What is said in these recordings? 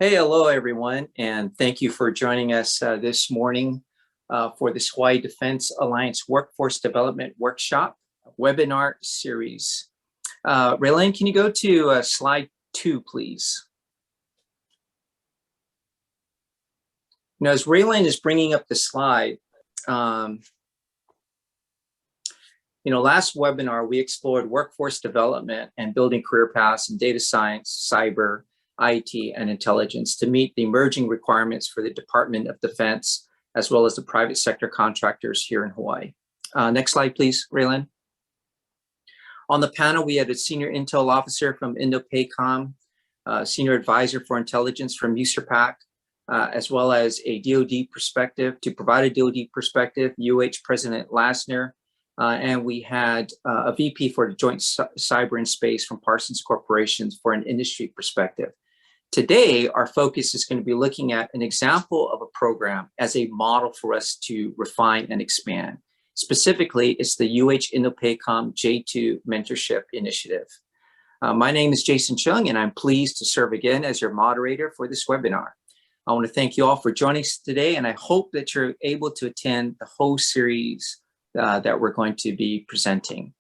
Hey, hello everyone, and thank you for joining us this morning for this Hawaii Defense Alliance Workforce Development Workshop webinar series. Raylene, can you go to slide 2, please? Now, as Raylene is bringing up the slide, last webinar we explored workforce development and building career paths in data science, cyber, IT, and intelligence to meet the emerging requirements for the Department of Defense, as well as the private sector contractors here in Hawaii. Next slide, please, Raylene. On the panel, we had a senior intel officer from INDOPACOM, senior advisor for intelligence from USERPAC, as well as a DoD perspective. To provide a DoD perspective, UH President Lasner, and we had a VP for the Joint Cyber and Space from Parsons Corporation for an industry perspective. Today, our focus is going to be looking at an example of a program as a model for us to refine and expand. Specifically, it's the UH-INDOPACOM J2 Mentorship Initiative. My name is Jason Chung, and I'm pleased to serve again as your moderator for this webinar. I want to thank you all for joining us today, and I hope that you're able to attend the whole series that we're going to be presenting.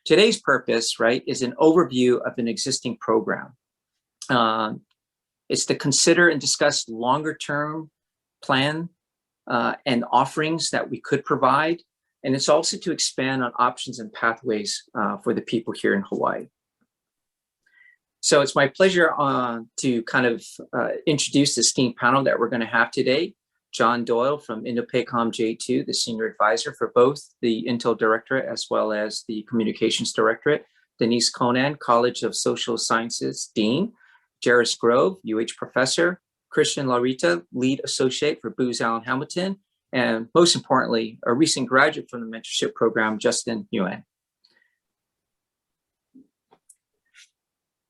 Today's purpose, right, is an overview of an existing program. It's to consider and discuss longer-term plan and offerings that we could provide. And it's also to expand on options and pathways for the people here in Hawaii. So it's my pleasure to kind of introduce this esteemed panel that we're going to have today. John Doyle from INDOPACOM J2, the Senior Advisor for both the Intel Directorate as well as the Communications Directorate. Denise Konan, College of Social Sciences Dean. Jairus Grove, UH Professor. Christian Laurita, Lead Associate for Booz Allen Hamilton. And most importantly, a recent graduate from the mentorship program, Justin Nguyen.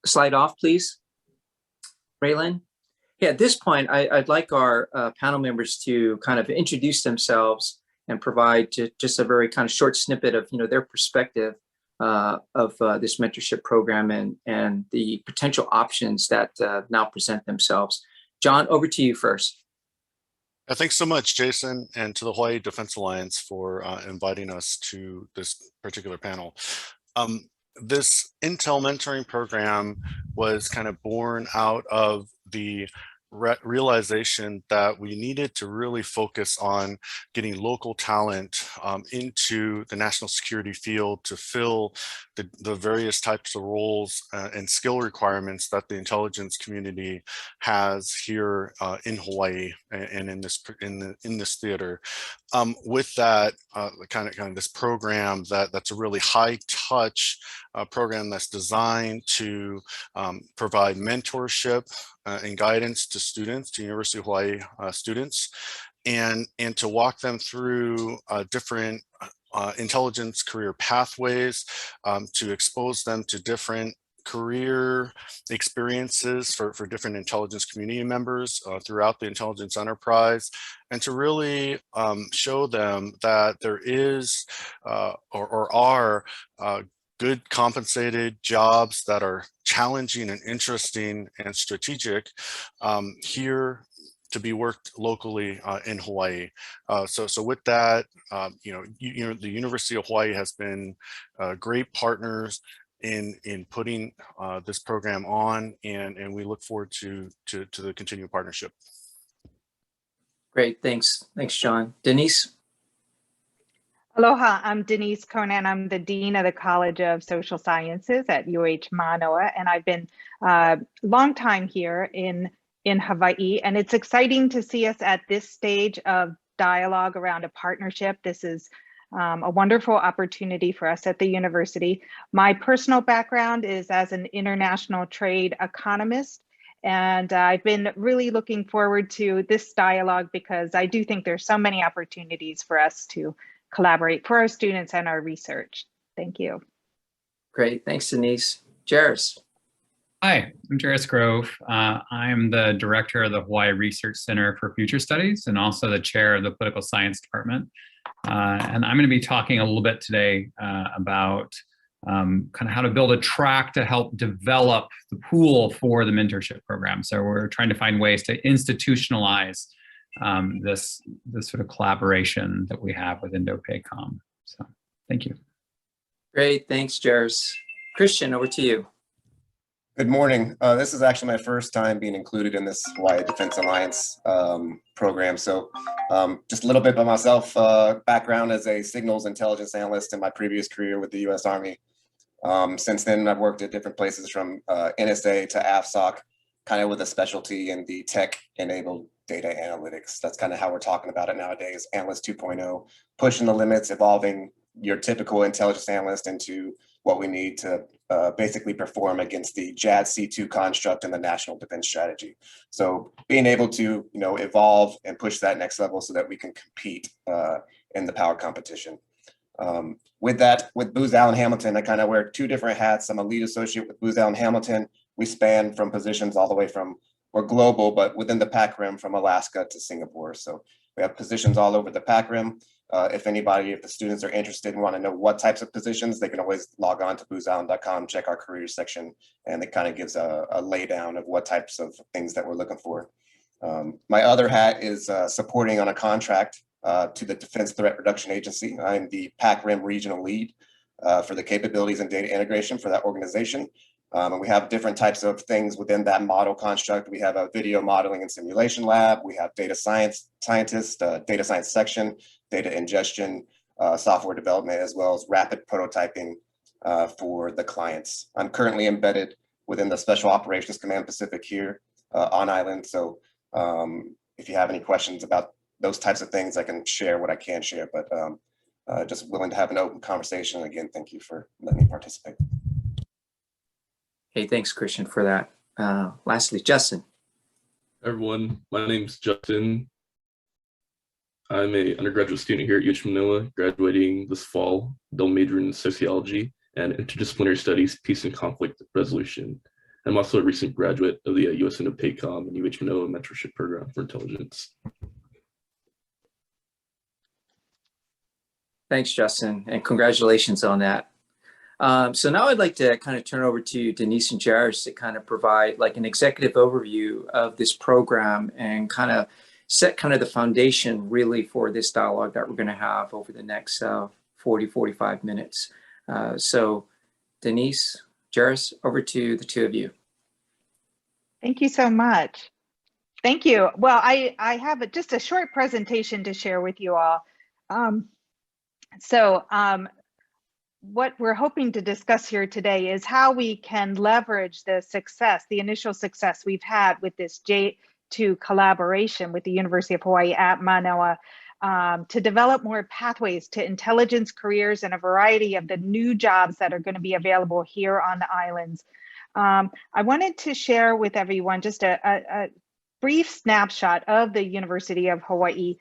Slide off, please. Raylene? Yeah, at this point, I'd like our panel members to kind of introduce themselves and provide just a very kind of short snippet of their perspective of this mentorship program and the potential options that now present themselves. John, over to you first. Thanks so much, Jason, and to the Hawaii Defense Alliance for inviting us to this particular panel. This Intel mentoring program was kind of born out of the realization that we needed to really focus on getting local talent into the national security field to fill the various types of roles and skill requirements that the intelligence community has here in Hawaii and in this theater. With that, kind of this program that's a really high touch program that's designed to provide mentorship and guidance to students, to University of Hawaii students, and to walk them through different intelligence career pathways, to expose them to different career experiences for different intelligence community members throughout the intelligence enterprise, and to really show them that there is or are good compensated jobs that are challenging and interesting and strategic here to be worked locally in Hawaii. So with that, the University of Hawaii has been great partners in putting this program on, and we look forward to the continued partnership. Great, thanks, John. Denise. Aloha, I'm Denise Konan. I'm the Dean of the College of Social Sciences at UH Manoa, and I've been a long time here in Hawaii, and it's exciting to see us at this stage of dialogue around a partnership. This is a wonderful opportunity for us at the university. My personal background is as an international trade economist, and I've been really looking forward to this dialogue because I do think there's so many opportunities for us to collaborate for our students and our research. Thank you. Great, thanks, Denise. Jairus. Hi, I'm Jairus Grove. I'm the director of the Hawaii Research Center for Future Studies and also the chair of the Political Science Department. And I'm going to be talking a little bit today about kind of how to build a track to help develop the pool for the mentorship program. So we're trying to find ways to institutionalize this sort of collaboration that we have with INDOPACOM. So thank you. Great, thanks, Jairus. Christian, over to you. Good morning. This is actually my first time being included in this Hawaii Defense Alliance program. So just a little bit about myself, background as a signals intelligence analyst in my previous career with the U.S. Army. Since then, I've worked at different places from NSA to AFSOC, kind of with a specialty in the tech-enabled data analytics. That's kind of how we're talking about it nowadays, Analyst 2.0, pushing the limits, evolving your typical intelligence analyst into what we need to basically perform against the JADC2 construct and the National Defense Strategy. So being able to, evolve and push that next level so that we can compete in the power competition. With that, with Booz Allen Hamilton, I kind of wear two different hats. I'm a lead associate with Booz Allen Hamilton. We span from positions all the way from, we're global, but within the PAC Rim from Alaska to Singapore. So we have positions all over the PAC Rim. If the students are interested and want to know what types of positions, they can always log on to boozallen.com, check our careers section, and it kind of gives a laydown of what types of things that we're looking for. My other hat is supporting on a contract to the Defense Threat Reduction Agency. I'm the PAC Rim regional lead for the capabilities and data integration for that organization. And we have different types of things within that model construct. We have a video modeling and simulation lab. We have data science scientists, data science section, data ingestion, software development, as well as rapid prototyping for the clients. I'm currently embedded within the Special Operations Command Pacific here on island. So if you have any questions about those types of things, I can share what I can share, but just willing to have an open conversation. Again, thank you for letting me participate. Hey, thanks, Christian, for that. Lastly, Justin. Hi, everyone. My name's Justin. I'm an undergraduate student here at UH Manila, graduating this fall, double majoring in sociology and interdisciplinary studies, peace and conflict resolution. I'm also a recent graduate of the US-INDOPACOM and UH Manila Mentorship Program for Intelligence. Thanks, Justin, and congratulations on that. So now I'd like to kind of turn over to Denise and Jairus to kind of provide like an executive overview of this program and kind of set kind of the foundation really for this dialogue that we're going to have over the next 45 minutes. So Denise, Jairus, over to the two of you. Thank you so much. Thank you. Well, I have just a short presentation to share with you all. What we're hoping to discuss here today is how we can leverage the initial success we've had with this J2 collaboration with the University of Hawaii at Manoa to develop more pathways to intelligence careers and a variety of the new jobs that are going to be available here on the islands. I wanted to share with everyone just a brief snapshot of the University of Hawaii.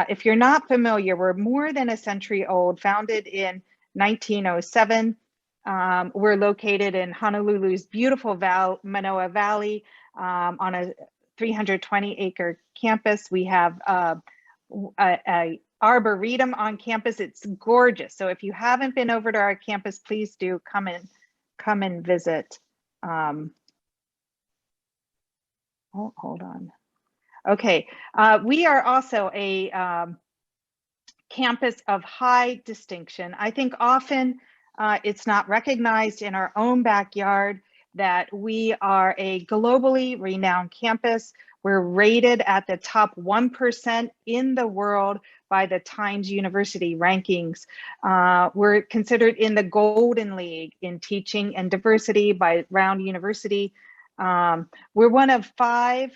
If you're not familiar, we're more than a century old, founded in 1907. We're located in Honolulu's beautiful Manoa Valley on a 320-acre campus. We have a arboretum on campus. It's gorgeous. So if you haven't been over to our campus, please do come and visit. Hold on. Okay, we are also a campus of high distinction. I think often it's not recognized in our own backyard that we are a globally renowned campus. We're rated at the top 1% in the world by the Times University rankings. We're considered in the Golden League in teaching and diversity by Round University. We're one of 5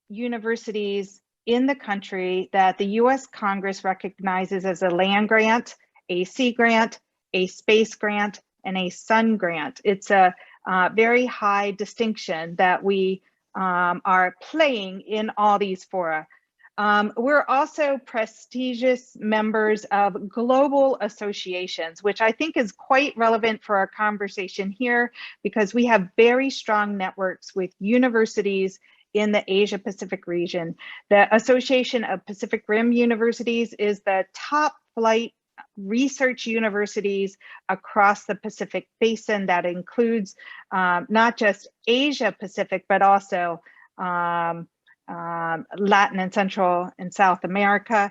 universities in the country that the US Congress recognizes as a land grant, a sea grant, a space grant, and a sun grant. It's a very high distinction that we are playing in all these fora. We're also prestigious members of global associations, which I think is quite relevant for our conversation here because we have very strong networks with universities in the Asia Pacific region. The Association of Pacific Rim Universities is the top flight research universities across the Pacific Basin. That includes not just Asia Pacific, but also Latin and Central and South America.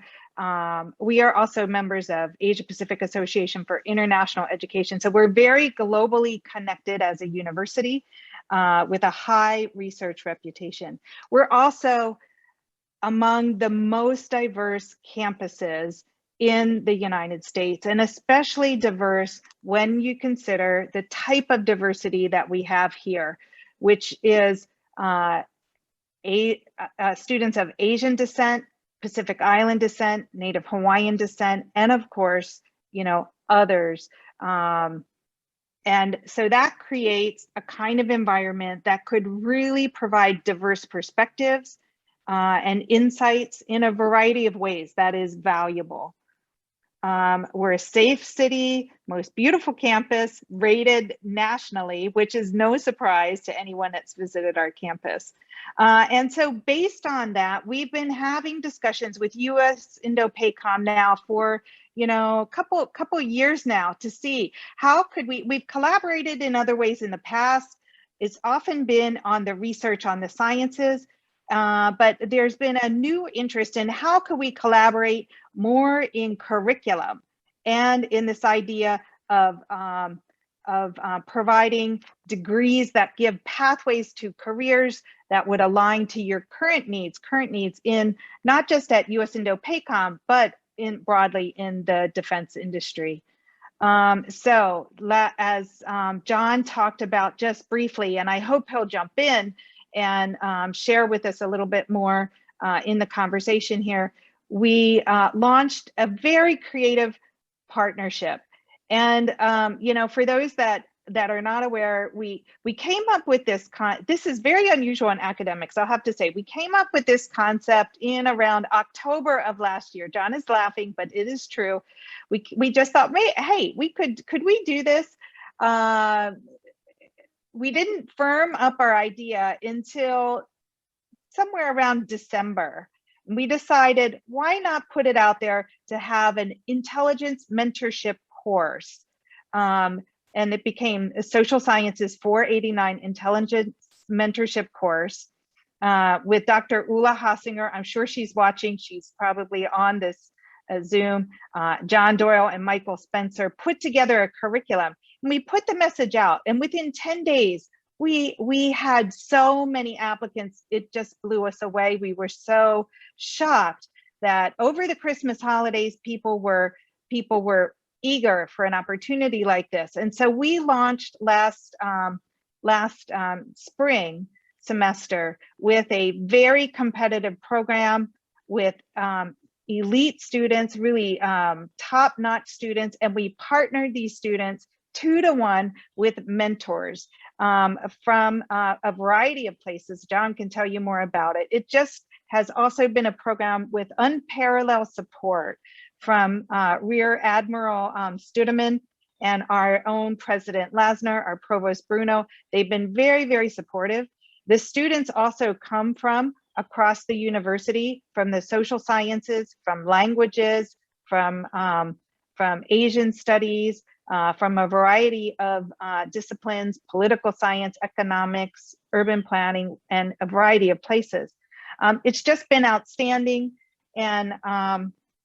We are also members of Asia Pacific Association for International Education. So we're very globally connected as a university with a high research reputation. We're also among the most diverse campuses in the United States, and especially diverse when you consider the type of diversity that we have here, which is students of Asian descent, Pacific Island descent, Native Hawaiian descent, and of course, others. And so that creates a kind of environment that could really provide diverse perspectives and insights in a variety of ways that is valuable. We're a safe city, most beautiful campus, rated nationally, which is no surprise to anyone that's visited our campus. And so based on that, we've been having discussions with UH-INDOPACOM now for a couple years now to see how could we've collaborated in other ways in the past. It's often been on the research on the sciences, but there's been a new interest in how could we collaborate more in curriculum and in this idea of providing degrees that give pathways to careers that would align to your current needs in not just at UH-INDOPACOM, but broadly in the defense industry. So as John talked about just briefly, and I hope he'll jump in and share with us a little bit more in the conversation here, we launched a very creative partnership. And for those that are not aware, we came up with this this is very unusual in academics, I'll have to say. We came up with this concept in around October of last year. John is laughing, but it is true. We just thought, hey, could we do this? We didn't firm up our idea until somewhere around December. We decided, why not put it out there to have an intelligence mentorship course? And it became a Social Sciences 489 Intelligence Mentorship course with Dr. Ulla Hasinger. I'm sure she's watching. She's probably on this Zoom. John Doyle and Michael Spencer put together a curriculum. And we put the message out, and within 10 days, we had so many applicants, it just blew us away. We were so shocked that over the Christmas holidays, people were eager for an opportunity like this. And so we launched last spring semester with a very competitive program with elite students, really top-notch students, and we partnered these students 2-to-1 with mentors from a variety of places. John can tell you more about it. It just has also been a program with unparalleled support from Rear Admiral Studeman and our own President Lasner, our Provost Bruno. They've been very, very supportive. The students also come from across the university, from the social sciences, from languages, from Asian studies, from a variety of disciplines, political science, economics, urban planning, and a variety of places. It's just been outstanding, and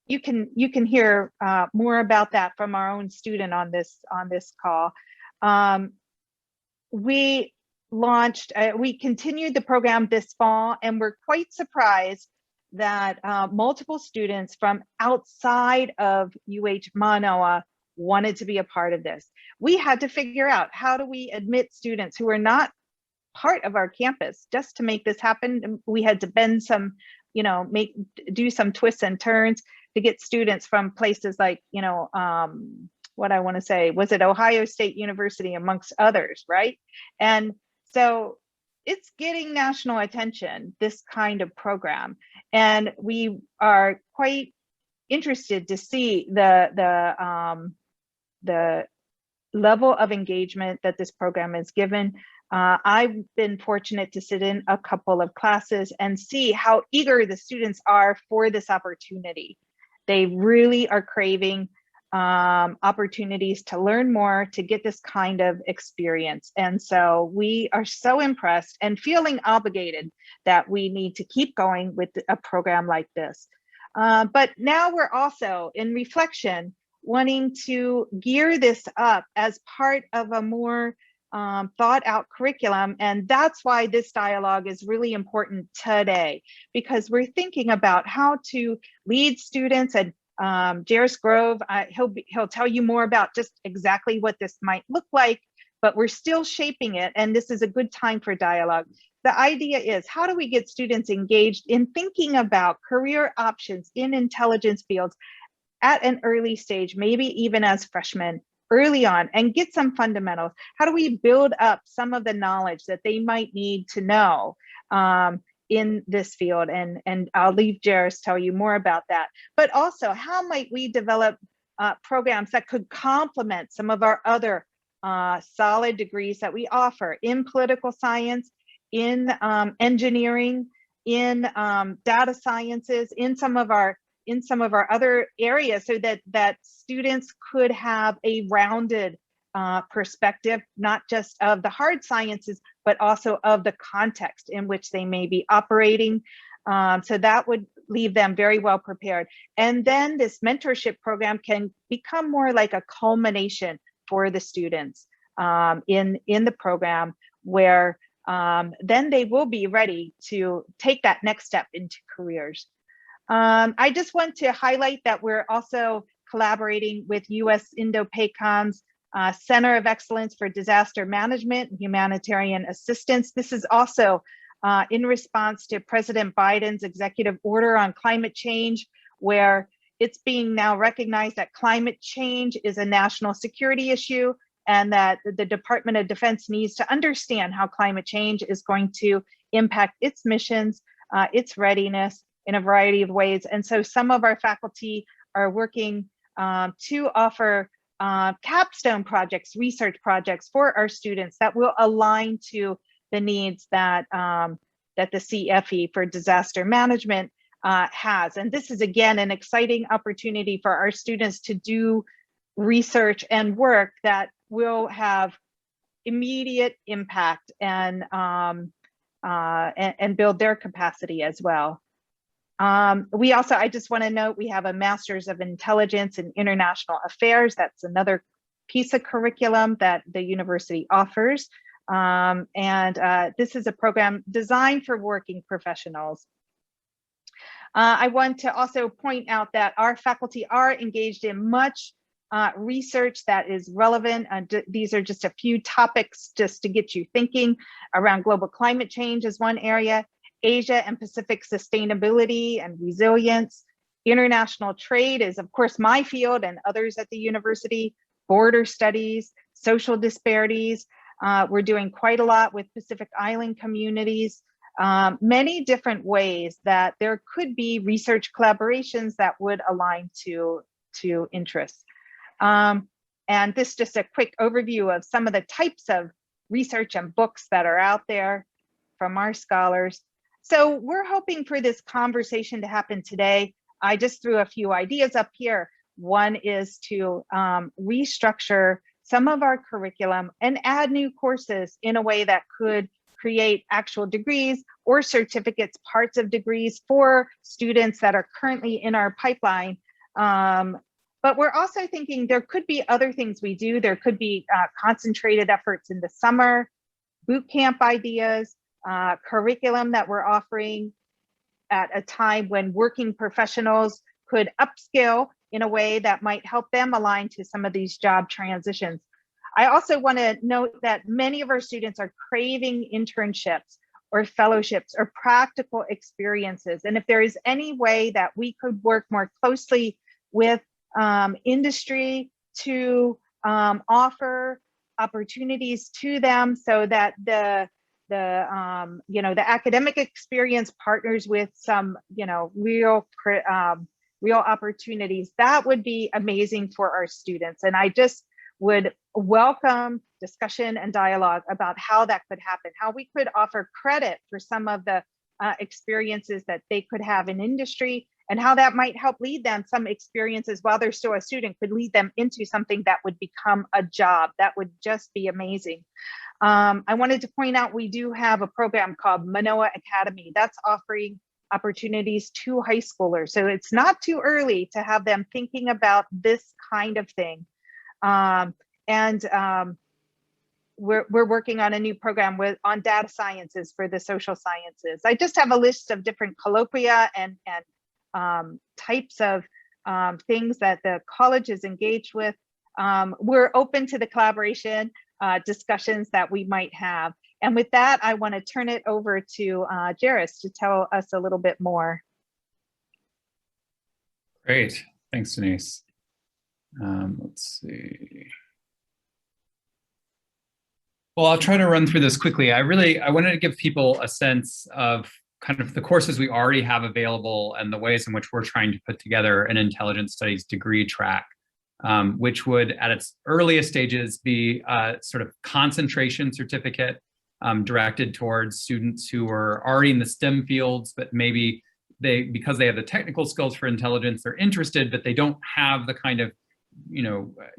you can hear more about that from our own student on this call. We continued the program this fall, and we're quite surprised that multiple students from outside of UH Manoa wanted to be a part of this. We had to figure out, how do we admit students who are not part of our campus just to make this happen? We had to bend some, do some twists and turns to get students from places like, what I want to say, was it Ohio State University amongst others, right? And so it's getting national attention, this kind of program. And we are quite interested to see the level of engagement that this program is given. I've been fortunate to sit in a couple of classes and see how eager the students are for this opportunity. They really are craving opportunities to learn more, to get this kind of experience. And so we are so impressed and feeling obligated that we need to keep going with a program like this. But now we're also in reflection wanting to gear this up as part of a more thought out curriculum. And that's why this dialogue is really important today, because we're thinking about how to lead students. And Jairus Grove, he'll tell you more about just exactly what this might look like, but we're still shaping it. And this is a good time for dialogue. The idea is, how do we get students engaged in thinking about career options in intelligence fields at an early stage, maybe even as freshmen, early on, and get some fundamentals? How do we build up some of the knowledge that they might need to know in this field? And I'll leave Jairus tell you more about that. But also, how might we develop programs that could complement some of our other solid degrees that we offer in political science, in engineering, in data sciences, in some of our other areas, so that students could have a rounded perspective, not just of the hard sciences, but also of the context in which they may be operating. So that would leave them very well prepared. And then this mentorship program can become more like a culmination for the students in the program, where then they will be ready to take that next step into careers. I just want to highlight that we're also collaborating with UH-INDOPACOM's Center of Excellence for Disaster Management and Humanitarian Assistance. This is also in response to President Biden's executive order on climate change, where it's being now recognized that climate change is a national security issue, and that the Department of Defense needs to understand how climate change is going to impact its missions, its readiness, in a variety of ways. And so some of our faculty are working to offer capstone projects, research projects for our students that will align to the needs that that the CFE for disaster management has. And this is, again, an exciting opportunity for our students to do research and work that will have immediate impact and build their capacity as well. We also, I just want to note, we have a Master's of Intelligence and International Affairs. That's another piece of curriculum that the university offers. This is a program designed for working professionals. I want to also point out that our faculty are engaged in much research that is relevant. These are just a few topics just to get you thinking around. Global climate change is one area. Asia and Pacific sustainability and resilience. International trade is, of course, my field and others at the university. Border studies, social disparities. We're doing quite a lot with Pacific Island communities. Many different ways that there could be research collaborations that would align to interests. And this is just a quick overview of some of the types of research and books that are out there from our scholars. So we're hoping for this conversation to happen today. I just threw a few ideas up here. One is to restructure some of our curriculum and add new courses in a way that could create actual degrees or certificates, parts of degrees for students that are currently in our pipeline. But we're also thinking there could be other things we do. There could be concentrated efforts in the summer, boot camp ideas, curriculum that we're offering at a time when working professionals could upskill in a way that might help them align to some of these job transitions. I also want to note that many of our students are craving internships or fellowships or practical experiences. And if there is any way that we could work more closely with industry to offer opportunities to them, so that the academic experience partners with some real opportunities, that would be amazing for our students. And I just would welcome discussion and dialogue about how that could happen, how we could offer credit for some of the experiences that they could have in industry, and how that might help lead them. Some experiences while they're still a student could lead them into something that would become a job. That would just be amazing. I wanted to point out we do have a program called Manoa Academy that's offering opportunities to high schoolers. So it's not too early to have them thinking about this kind of thing. We're working on a new program on data sciences for the social sciences. I just have a list of different colloquia and types of things that the college is engaged with. We're open to the collaboration discussions that we might have. And with that, I want to turn it over to Jairus to tell us a little bit more. Great, thanks, Denise. Let's see. Well, I'll try to run through this quickly. I wanted to give people a sense of kind of the courses we already have available and the ways in which we're trying to put together an intelligence studies degree track, which would at its earliest stages be a sort of concentration certificate directed towards students who are already in the STEM fields, but maybe because they have the technical skills for intelligence, they're interested, but they don't have the kind of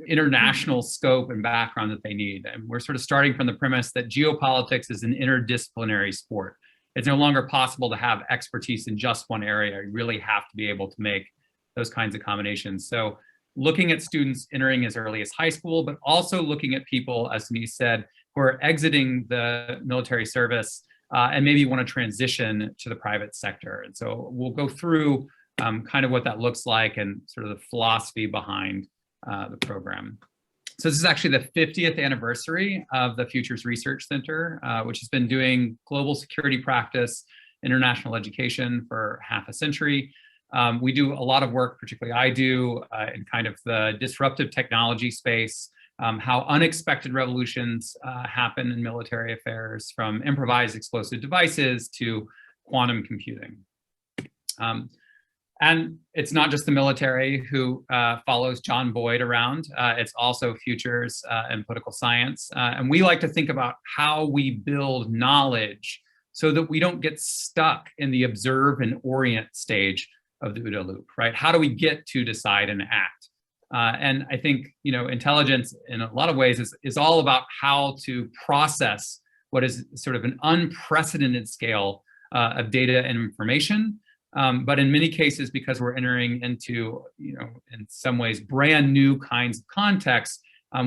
international scope and background that they need. And we're sort of starting from the premise that geopolitics is an interdisciplinary sport. It's no longer possible to have expertise in just one area. You really have to be able to make those kinds of combinations. So looking at students entering as early as high school, but also looking at people, as Denise said, who are exiting the military service and maybe want to transition to the private sector. And so we'll go through kind of what that looks like and sort of the philosophy behind the program. So this is actually the 50th anniversary of the Futures Research Center, which has been doing global security practice, international education for half a century. We do a lot of work, particularly I do, in kind of the disruptive technology space, how unexpected revolutions happen in military affairs, from improvised explosive devices to quantum computing. And it's not just the military who follows John Boyd around, it's also futures and political science. And we like to think about how we build knowledge so that we don't get stuck in the observe and orient stage of the OODA loop, right? How do we get to decide and act? And I think, intelligence in a lot of ways is all about how to process what is sort of an unprecedented scale of data and information. But in many cases, because we're entering into, in some ways, brand new kinds of contexts,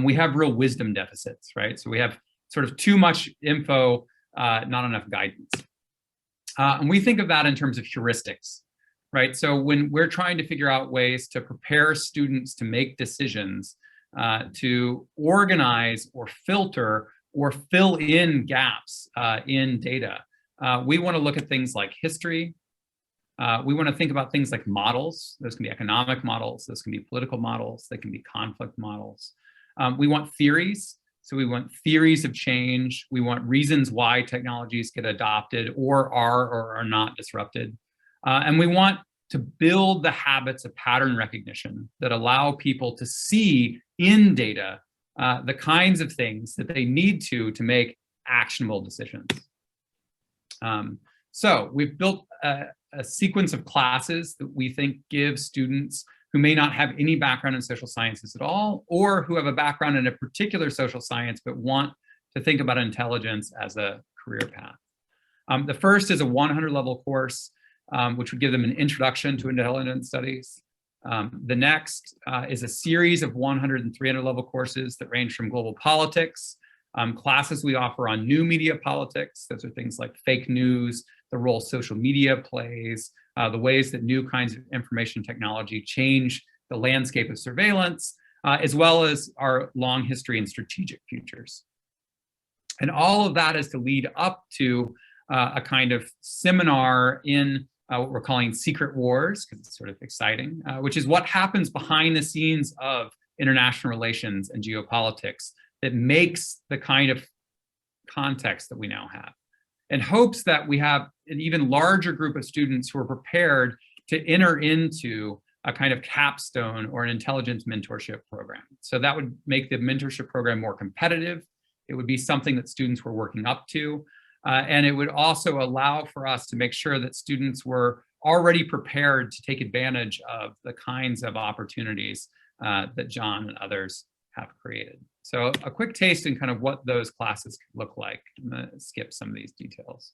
we have real wisdom deficits, right? So we have sort of too much info, not enough guidance. And we think of that in terms of heuristics, right? So when we're trying to figure out ways to prepare students to make decisions, to organize or filter or fill in gaps in data, we want to look at things like history. We want to think about things like models. Those can be economic models, those can be political models, they can be conflict models. We want theories. So we want theories of change. We want reasons why technologies get adopted or are not disrupted. And we want to build the habits of pattern recognition that allow people to see in data the kinds of things that they need to make actionable decisions. So we've built a sequence of classes that we think give students who may not have any background in social sciences at all, or who have a background in a particular social science but want to think about intelligence as a career path. The first is a 100-level course, which would give them an introduction to intelligence studies. The next is a series of 100 and 300-level courses that range from global politics, classes we offer on new media politics. Those are things like fake news, the role social media plays, the ways that new kinds of information technology change the landscape of surveillance, as well as our long history in strategic futures. And all of that is to lead up to a kind of seminar in what we're calling secret wars, because it's sort of exciting, which is what happens behind the scenes of international relations and geopolitics that makes the kind of context that we now have, in hopes that we have an even larger group of students who are prepared to enter into a kind of capstone or an intelligence mentorship program. So that would make the mentorship program more competitive. It would be something that students were working up to. And it would also allow for us to make sure that students were already prepared to take advantage of the kinds of opportunities that John and others have created. So a quick taste in kind of what those classes look like. I'm going to skip some of these details.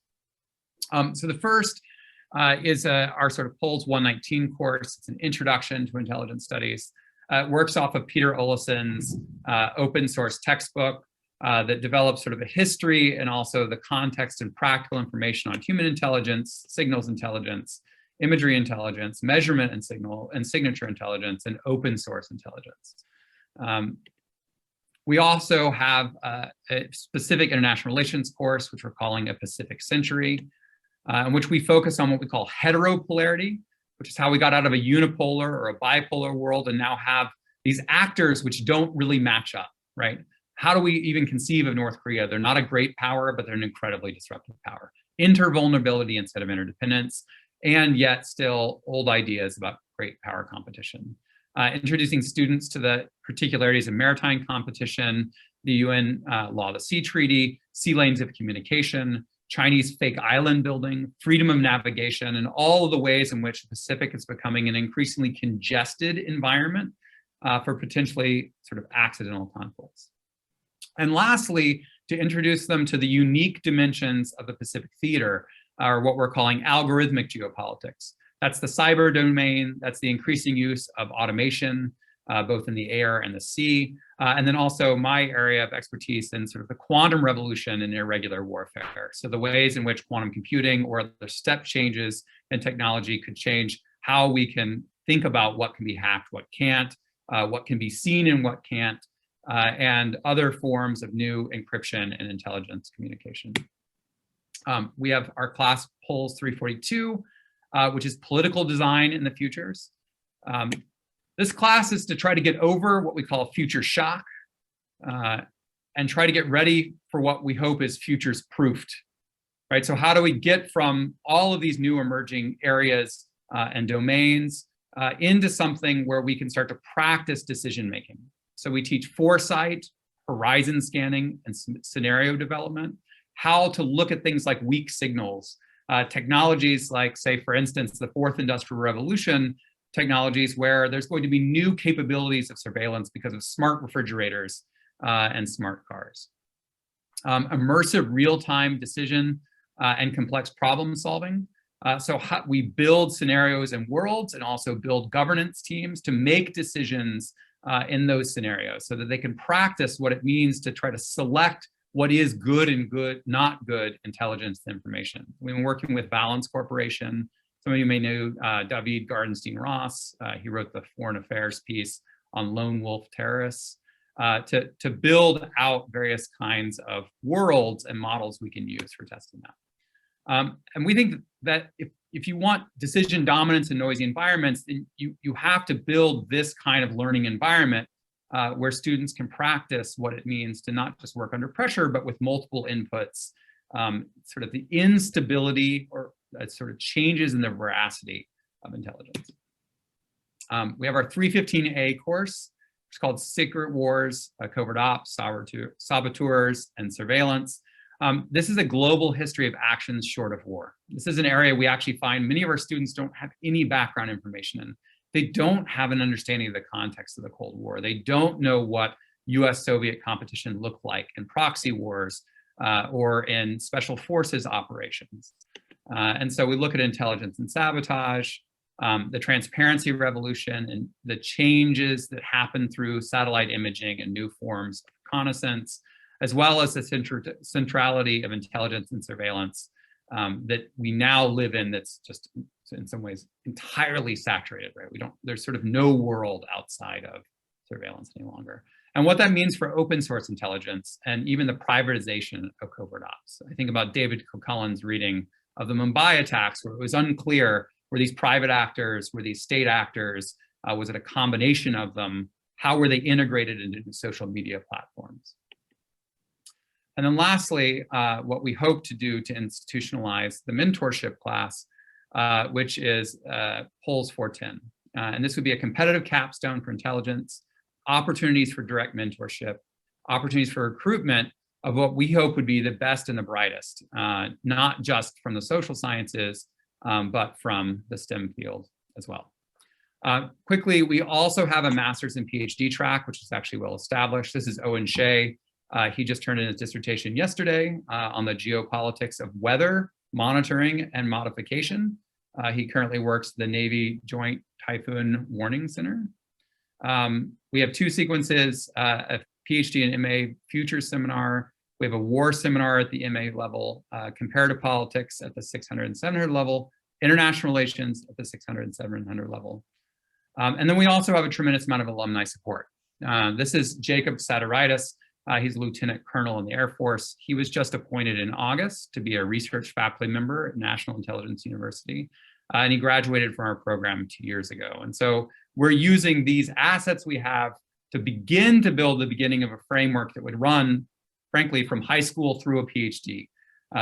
So the first is our sort of POLS 119 course. It's an introduction to intelligence studies. It works off of Peter Oleson's open source textbook that develops sort of a history and also the context and practical information on human intelligence, signals intelligence, imagery intelligence, measurement and signal and signature intelligence, and open source intelligence. We also have a specific international relations course, which we're calling a Pacific Century, in which we focus on what we call heteropolarity, which is how we got out of a unipolar or a bipolar world and now have these actors which don't really match up, right? How do we even conceive of North Korea? They're not a great power, but they're an incredibly disruptive power. Intervulnerability instead of interdependence, and yet still old ideas about great power competition. Introducing students to the particularities of maritime competition, the UN Law of the Sea Treaty, sea lanes of communication, Chinese fake island building, freedom of navigation, and all of the ways in which the Pacific is becoming an increasingly congested environment for potentially sort of accidental conflicts. And lastly, to introduce them to the unique dimensions of the Pacific theater, or what we're calling algorithmic geopolitics. That's the cyber domain, that's the increasing use of automation, both in the air and the sea, and then also my area of expertise in sort of the quantum revolution and irregular warfare. So the ways in which quantum computing or the step changes in technology could change how we can think about what can be hacked, what can't, what can be seen and what can't, and other forms of new encryption and intelligence communication. We have our class POLS 342, which is political design in the futures. This class is to try to get over what we call future shock and try to get ready for what we hope is futures proofed, right? So how do we get from all of these new emerging areas and domains into something where we can start to practice decision making? So we teach foresight, horizon scanning, and scenario development, how to look at things like weak signals, technologies like, say, for instance, the fourth industrial revolution, technologies where there's going to be new capabilities of surveillance because of smart refrigerators and smart cars. Immersive real-time decision and complex problem solving. So how we build scenarios and worlds and also build governance teams to make decisions in those scenarios so that they can practice what it means to try to select what is good and not good intelligence information. We've been working with Balance Corporation. Some of you may know David Gardenstein-Ross. He wrote the Foreign Affairs piece on lone wolf terrorists to build out various kinds of worlds and models we can use for testing that. And we think that if you want decision dominance in noisy environments, then you have to build this kind of learning environment where students can practice what it means to not just work under pressure, but with multiple inputs, sort of the instability or sort of changes in the veracity of intelligence. We have our 315A course, which is called Secret Wars, Covert Ops, Saboteurs, and Surveillance. This is a global history of actions short of war. This is an area we actually find many of our students don't have any background information in. They don't have an understanding of the context of the Cold War. They don't know what US-Soviet competition looked like in proxy wars or in special forces operations. And so we look at intelligence and sabotage, the transparency revolution and the changes that happen through satellite imaging and new forms of reconnaissance, as well as the centrality of intelligence and surveillance that we now live in that's just in some ways entirely saturated, right? There's sort of no world outside of surveillance any longer. And what that means for open source intelligence and even the privatization of covert ops. I think about David Cullen's reading of the Mumbai attacks, where it was unclear, were these private actors, were these state actors, was it a combination of them? How were they integrated into social media platforms? And then lastly, what we hope to do to institutionalize the mentorship class, which is POLS 410. And this would be a competitive capstone for intelligence, opportunities for direct mentorship, opportunities for recruitment of what we hope would be the best and the brightest, not just from the social sciences, but from the STEM field as well. Quickly, we also have a master's and PhD track, which is actually well established. This is Owen Shea. He just turned in his dissertation yesterday on the geopolitics of weather monitoring and modification. He currently works at the Navy Joint Typhoon Warning Center. We have two sequences, a PhD and MA Futures seminar. We have a war seminar at the MA level, comparative politics at the 600 and 700 level, international relations at the 600 and 700 level. And then we also have a tremendous amount of alumni support. This is Jacob Satiritis. He's a lieutenant colonel in the Air Force. He was just appointed in August to be a research faculty member at National Intelligence University. And he graduated from our program 2 years ago. And so we're using these assets we have to begin to build the beginning of a framework that would run, frankly, from high school through a PhD,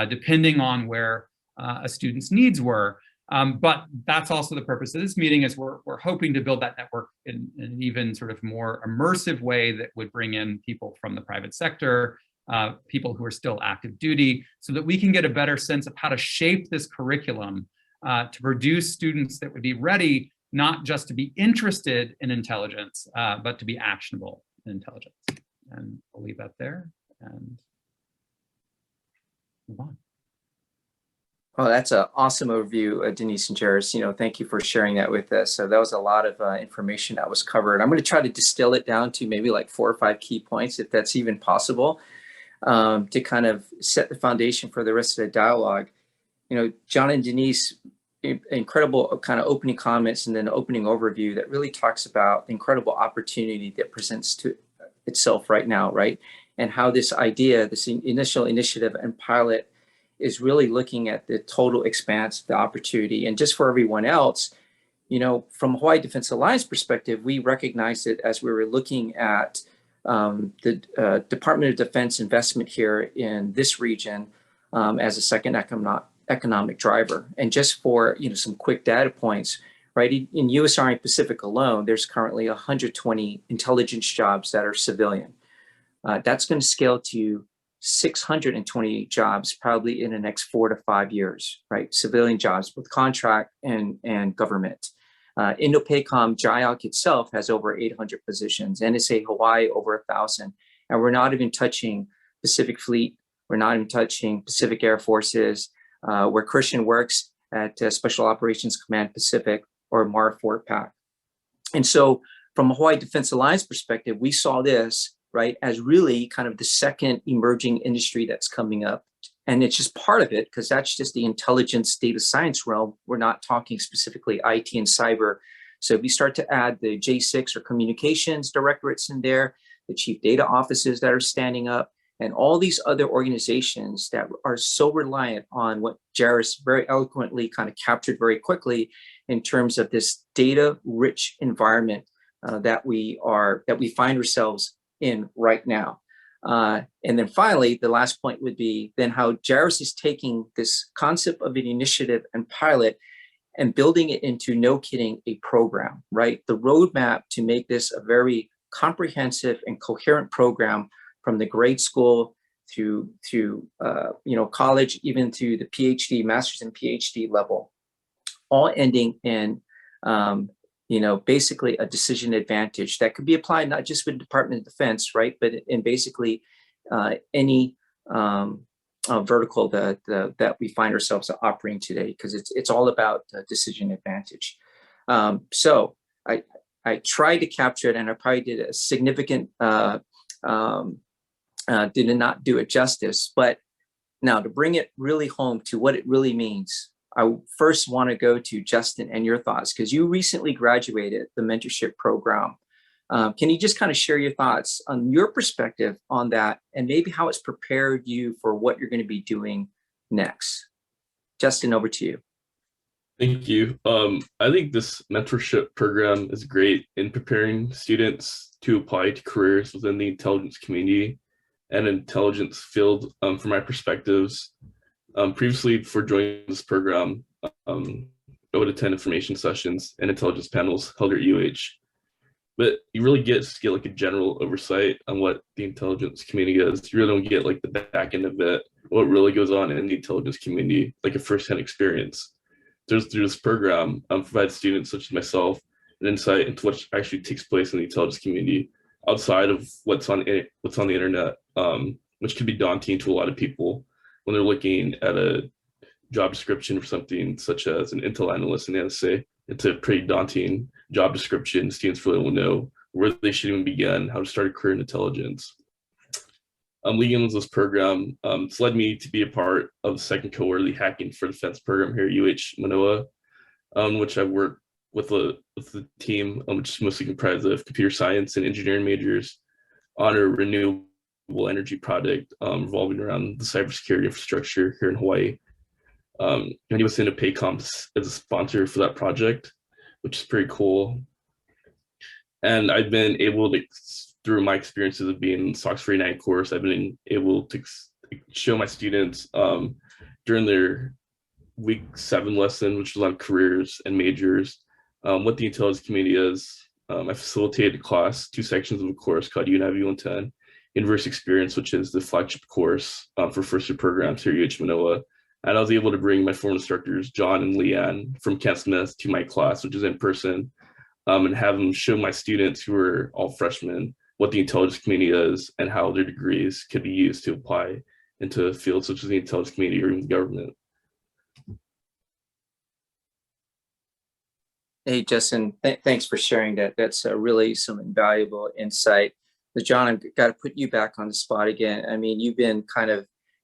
depending on where a student's needs were. But that's also the purpose of this meeting, is we're hoping to build that network in an even sort of more immersive way that would bring in people from the private sector, people who are still active duty, so that we can get a better sense of how to shape this curriculum to produce students that would be ready not just to be interested in intelligence, but to be actionable in intelligence. And I'll leave that there and move on. Oh, that's an awesome overview, Denise and Jairus. Thank you for sharing that with us. So that was a lot of information that was covered. I'm going to try to distill it down to maybe like 4 or 5 key points, if that's even possible, to kind of set the foundation for the rest of the dialogue. John and Denise, incredible kind of opening comments and then opening overview that really talks about the incredible opportunity that presents to itself right now, right? And how this idea, this initial initiative and pilot is really looking at the total expanse of the opportunity. And just for everyone else, from Hawaii Defense Alliance perspective, we recognized it as we were looking at the Department of Defense investment here in this region as a second economic driver. And just for some quick data points, right? In U.S. Army Pacific alone, there's currently 120 intelligence jobs that are civilian. That's going to scale to 620 jobs probably in the next 4 to 5 years, right? Civilian jobs, both contract and government. INDOPACOM JIOC itself has over 800 positions, NSA Hawaii over 1,000. And we're not even touching Pacific Fleet. We're not even touching Pacific Air Forces, where Christian works at Special Operations Command Pacific or MAR Fort Pack. And so from a Hawaii Defense Alliance perspective, we saw this, right, as really kind of the second emerging industry that's coming up. And it's just part of it, because that's just the intelligence data science realm. We're not talking specifically IT and cyber. So if we start to add the J6 or communications directorates in there, the chief data offices that are standing up, and all these other organizations that are so reliant on what Jairus very eloquently kind of captured very quickly in terms of this data-rich environment that we find ourselves in right now. And then finally, the last point would be then how Jairus is taking this concept of an initiative and pilot and building it into, no kidding, a program, right? The roadmap to make this a very comprehensive and coherent program from the grade school to college, even to the PhD, master's and PhD level, all ending in basically a decision advantage that could be applied not just with the Department of Defense, right, but in basically any vertical that we find ourselves operating today, because it's all about decision advantage. So I tried to capture it, and I probably did a significant did not do it justice. But now to bring it really home to what it really means, I first want to go to Justin and your thoughts, because you recently graduated the mentorship program. Can you just kind of share your thoughts on your perspective on that, and maybe how it's prepared you for what you're going to be doing next? Justin, over to you. Thank you. I think this mentorship program is great in preparing students to apply to careers within the intelligence community and intelligence field. From my perspectives, previously before joining this program, I would attend information sessions and intelligence panels held at UH. But you really get like a general oversight on what the intelligence community is. You really don't get like the back end of it, what really goes on in the intelligence community, like a firsthand experience. through this program, provide students such as myself an insight into what actually takes place in the intelligence community outside of what's on the internet, which can be daunting to a lot of people when they're looking at a job description for something such as an Intel analyst in the NSA. It's a pretty daunting job description. Students really don't know where they should even begin, how to start a career in intelligence. Leading into this program, it's led me to be a part of the second cohort of the Hacking for Defense program here at UH Manoa, which I work with the team, which is mostly comprised of computer science and engineering majors on a renewable energy project revolving around the cybersecurity infrastructure here in Hawaii. UH-INDOPACOM as a sponsor for that project, which is pretty cool. And I've been able to, through my experiences of being in the SOX 49 course, I've been able to show my students during their week 7 lesson, which was on careers and majors, what the intelligence community is. I facilitated a class, 2 sections of a course called UNIV 110, Inverse Experience, which is the flagship course for first year programs here at UH Manoa. And I was able to bring my former instructors, John and Leanne from Kent Smith, to my class, which is in person, and have them show my students who are all freshmen what the intelligence community is and how their degrees could be used to apply into fields such as the intelligence community or even the government. Hey, Justin, thanks for sharing that. That's really some invaluable insight. But John, I've got to put you back on the spot again. I mean, you've been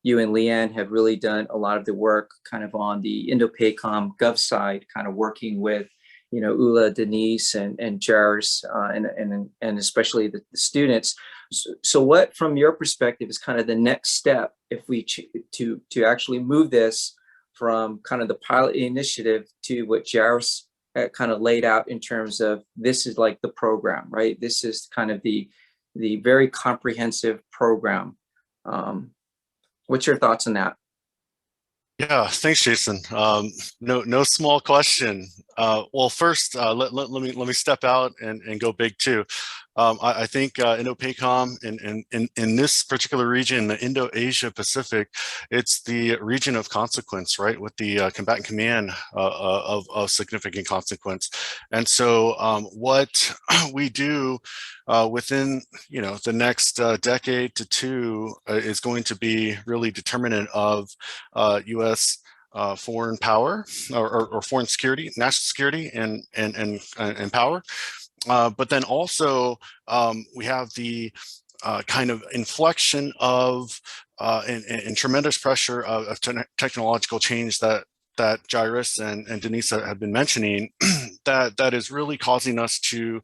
you and Leanne have really done a lot of the work kind of on the INDOPACOM Gov side, kind of working with, Ula, Denise, and Jairus, and especially the students. So what, from your perspective, is kind of the next step if we to actually move this from kind of the pilot initiative to what Jairus kind of laid out in terms of this is like the program, right? This is kind of the very comprehensive program. What's your thoughts on that? Yeah, thanks, Jason. No small question. Well, first, let me step out and go big too. I think INDOPACOM in this particular region, the Indo-Asia Pacific, it's the region of consequence, right? With the combatant command of significant consequence. And so what we do within the next decade to 2 is going to be really determinant of U.S. Foreign power or foreign security, national security, and power. But then also we have the kind of inflection of and tremendous pressure of technological change that Jairus and Denise have been mentioning, that is really causing us to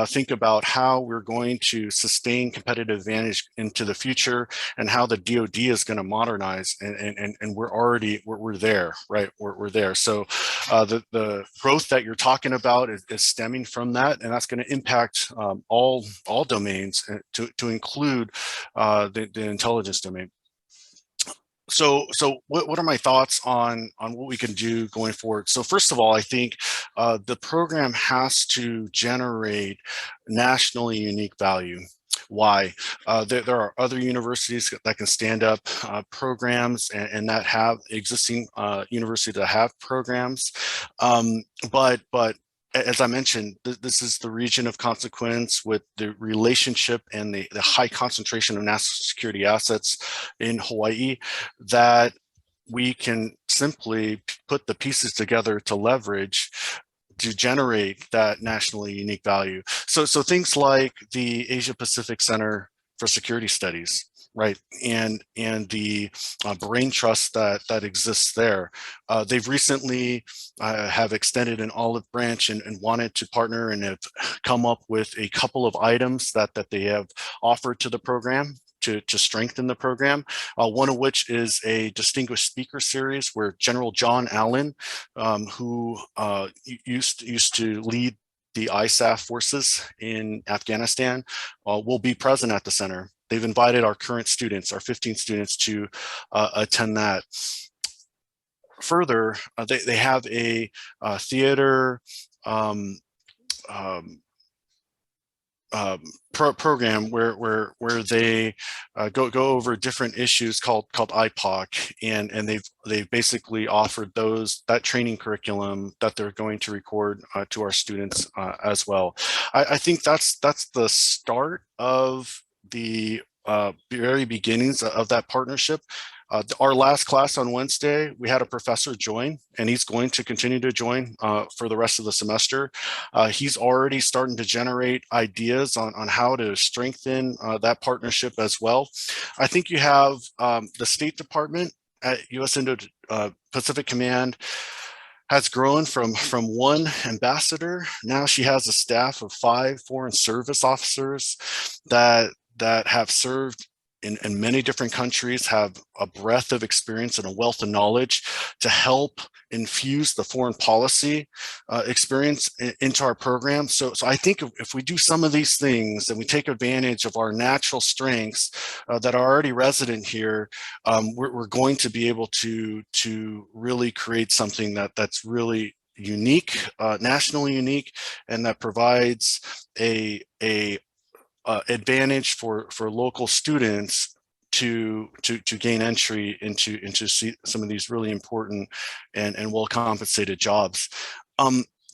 think about how we're going to sustain competitive advantage into the future and how the DoD is going to modernize. And we're there, right? We're there. So the growth that you're talking about is stemming from that, and that's going to impact all domains to include the intelligence domain. So what are my thoughts on what we can do going forward? So first of all, I think the program has to generate nationally unique value. Why? There are other universities that can stand up programs and that have existing universities that have programs, but as I mentioned, this is the region of consequence with the relationship and the high concentration of national security assets in Hawaii that we can simply put the pieces together to leverage to generate that nationally unique value. So things like the Asia Pacific Center for Security Studies, right, and the brain trust that exists there. They've recently have extended an olive branch and wanted to partner and have come up with a couple of items that they have offered to the program to strengthen the program. One of which is a distinguished speaker series where General John Allen, who used to lead the ISAF forces in Afghanistan, will be present at the center. They've invited our current students, our 15 students, to attend that. Further, they have a theater program where they go over different issues called IPOC, and they've basically offered that training curriculum that they're going to record to our students as well. I think that's the start of the very beginnings of that partnership. Our last class on Wednesday, we had a professor join, and he's going to continue to join for the rest of the semester. He's already starting to generate ideas on how to strengthen that partnership as well. I think you have the State Department at U.S. Indo-Pacific Command has grown from one ambassador. Now she has a staff of 5 foreign service officers that have served in many different countries, have a breadth of experience and a wealth of knowledge to help infuse the foreign policy experience into our program. So I think if we do some of these things and we take advantage of our natural strengths that are already resident here, we're going to be able to really create something that's really unique, nationally unique, and that provides a advantage for local students to gain entry into some of these really important and well compensated jobs.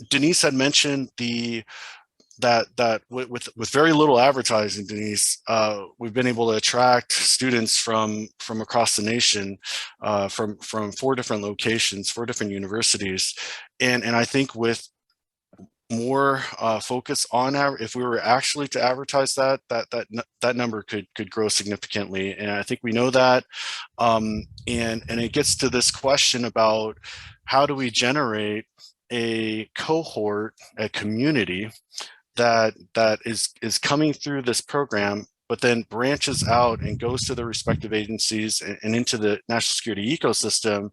Denise had mentioned that with very little advertising, Denise, we've been able to attract students from across the nation, from 4 different locations, 4 different universities, and I think with more focus on if we were actually to advertise that number could grow significantly, and I think we know that, and it gets to this question about how do we generate a cohort, a community that is coming through this program, but then branches out and goes to the respective agencies and into the national security ecosystem,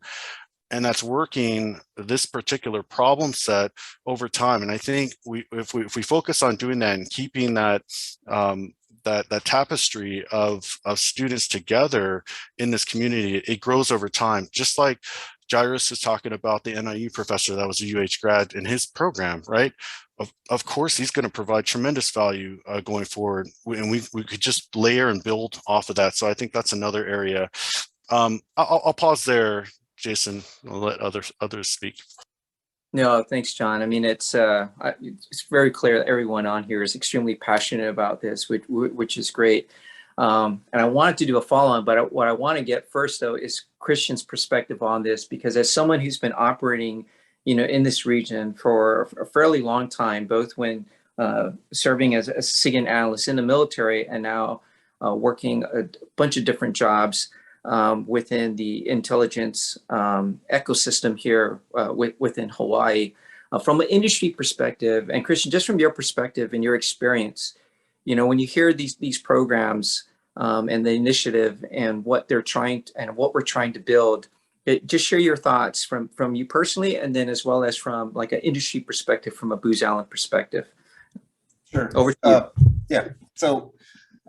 and that's working this particular problem set over time. And I think if we focus on doing that and keeping that tapestry of students together in this community, it grows over time. Just like Jairus is talking about the NIU professor that was a UH grad in his program, right? Of course, he's going to provide tremendous value going forward, and we could just layer and build off of that. So I think that's another area. I'll pause there, Jason. I'll let others speak. No, thanks, John. I mean, it's very clear that everyone on here is extremely passionate about this, which is great. And I wanted to do a follow-on, but what I want to get first, though, is Christian's perspective on this, because as someone who's been operating, in this region for a fairly long time, both when serving as a SIGINT analyst in the military and now working a bunch of different jobs within the intelligence ecosystem here within Hawaii. From an industry perspective, and Christian, just from your perspective and your experience, when you hear these programs and the initiative and what they're trying and what we're trying to build, just share your thoughts from you personally, and then as well as from like an industry perspective, from a Booz Allen perspective. Sure. Over to you. Yeah. So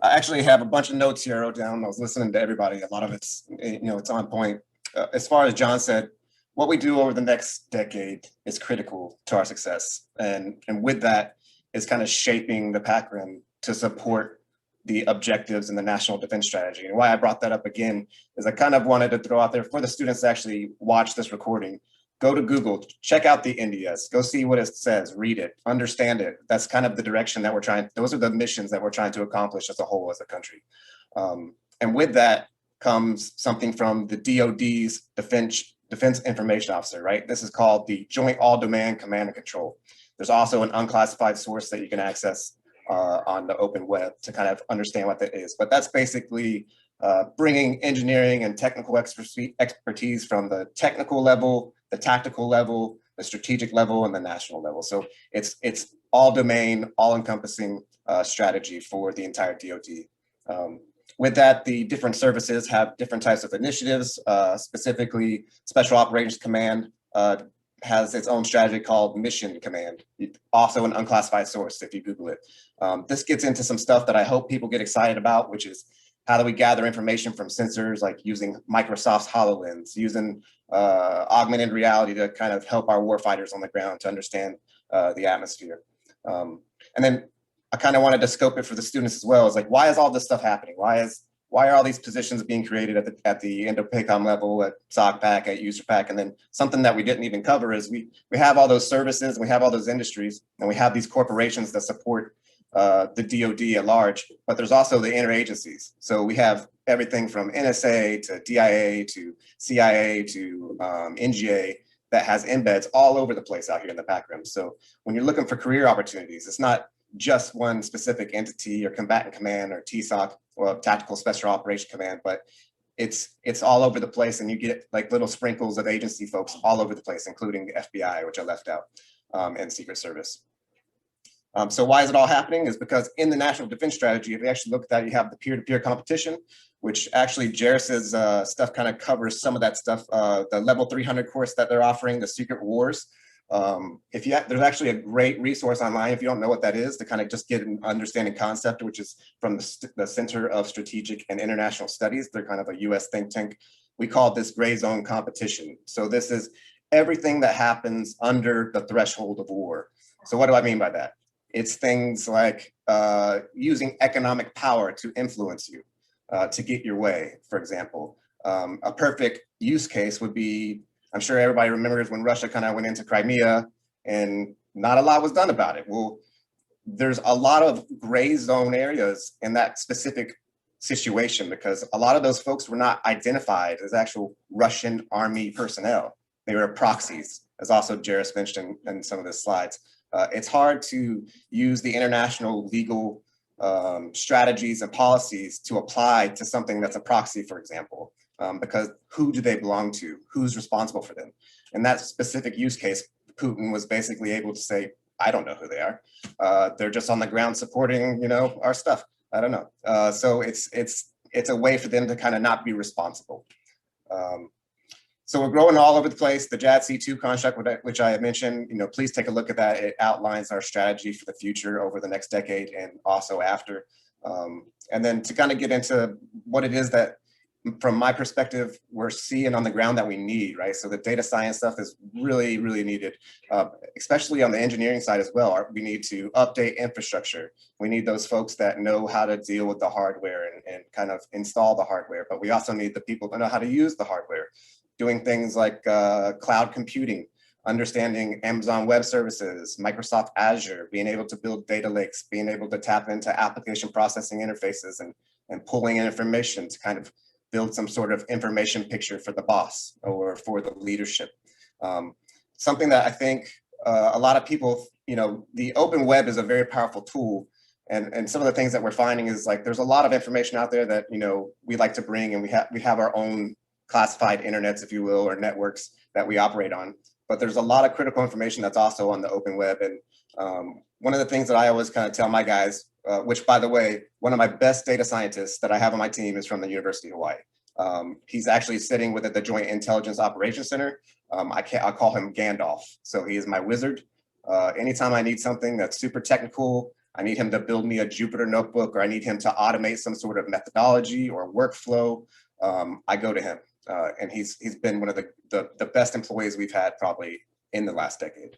I actually have a bunch of notes here I wrote down. I was listening to everybody. A lot of it's, it's on point. As far as John said, what we do over the next decade is critical to our success. And with that is kind of shaping the PACRIM to support the objectives in the National Defense Strategy. And why I brought that up again is I kind of wanted to throw out there for the students to actually watch this recording. Go to Google, check out the NDS, go see what it says, read it, understand it. That's kind of the direction that those are the missions that we're trying to accomplish as a whole, as a country. And with that comes something from the DoD's Defense Information Officer, right? This is called the Joint All-Domain Command and Control. There's also an unclassified source that you can access on the open web to kind of understand what that is. But that's basically bringing engineering and technical expertise from the technical level, the tactical level, the strategic level, and the national level. So it's all domain, all encompassing strategy for the entire DoD. With that, the different services have different types of initiatives. Specifically, Special Operations Command has its own strategy called Mission Command, also an unclassified source if you Google it. This gets into some stuff that I hope people get excited about, which is how do we gather information from sensors, like using Microsoft's HoloLens, using augmented reality to kind of help our warfighters on the ground to understand the atmosphere. And then I kind of wanted to scope it for the students as well. It's like, why is all this stuff happening? Why are all these positions being created at the INDOPACOM level, at SOCPAC, at USERPAC? And then something that we didn't even cover is we have all those services, and we have all those industries, and we have these corporations that support the DoD at large, but there's also the interagencies. So we have everything from NSA to DIA to CIA to NGA that has embeds all over the place out here in the PAC Rim. So when you're looking for career opportunities, it's not just one specific entity or combatant command or TSOC or Tactical Special Operation Command, but it's all over the place, and you get like little sprinkles of agency folks all over the place, including the FBI, which I left out, and Secret Service. So why is it all happening? Is because in the National Defense Strategy, if you actually look at that, you have the peer-to-peer competition, which actually Jairus's stuff kind of covers some of that stuff. The level 300 course that they're offering, the Secret Wars. There's actually a great resource online if you don't know what that is, to kind of just get an understanding concept, which is from the Center of Strategic and International Studies. They're kind of a US think tank. We call this gray zone competition. So this is everything that happens under the threshold of war. So what do I mean by that? It's things like using economic power to influence you, to get your way, for example. A perfect use case would be, I'm sure everybody remembers when Russia kind of went into Crimea and not a lot was done about it. Well, there's a lot of gray zone areas in that specific situation, because a lot of those folks were not identified as actual Russian army personnel. They were proxies, as also Jairus mentioned in some of the slides. It's hard to use the international legal strategies and policies to apply to something that's a proxy, for example, because who do they belong to? Who's responsible for them? In that specific use case, Putin was basically able to say, I don't know who they are. They're just on the ground supporting, our stuff. I don't know. So it's a way for them to kind of not be responsible. So we're growing all over the place. The JADC2 construct, which I had mentioned, please take a look at that. It outlines our strategy for the future over the next decade and also after. And then to kind of get into what it is that, from my perspective, we're seeing on the ground that we need, right? So the data science stuff is really, really needed, especially on the engineering side as well. We need to update infrastructure. We need those folks that know how to deal with the hardware and kind of install the hardware, but we also need the people that know how to use the hardware. Doing things like cloud computing, understanding Amazon Web Services, Microsoft Azure, being able to build data lakes, being able to tap into application processing interfaces and pulling in information to kind of build some sort of information picture for the boss or for the leadership. Something that I think a lot of people, the open web is a very powerful tool. And some of the things that we're finding is like, there's a lot of information out there that, we like to bring, and we have our own classified internets, if you will, or networks that we operate on. But there's a lot of critical information that's also on the open web. And one of the things that I always kind of tell my guys, which, by the way, one of my best data scientists that I have on my team is from the University of Hawaii. He's actually sitting with at the Joint Intelligence Operations Center. I call him Gandalf. So he is my wizard. Anytime I need something that's super technical, I need him to build me a Jupyter notebook, or I need him to automate some sort of methodology or workflow, I go to him. And he's been one of the best employees we've had probably in the last decade.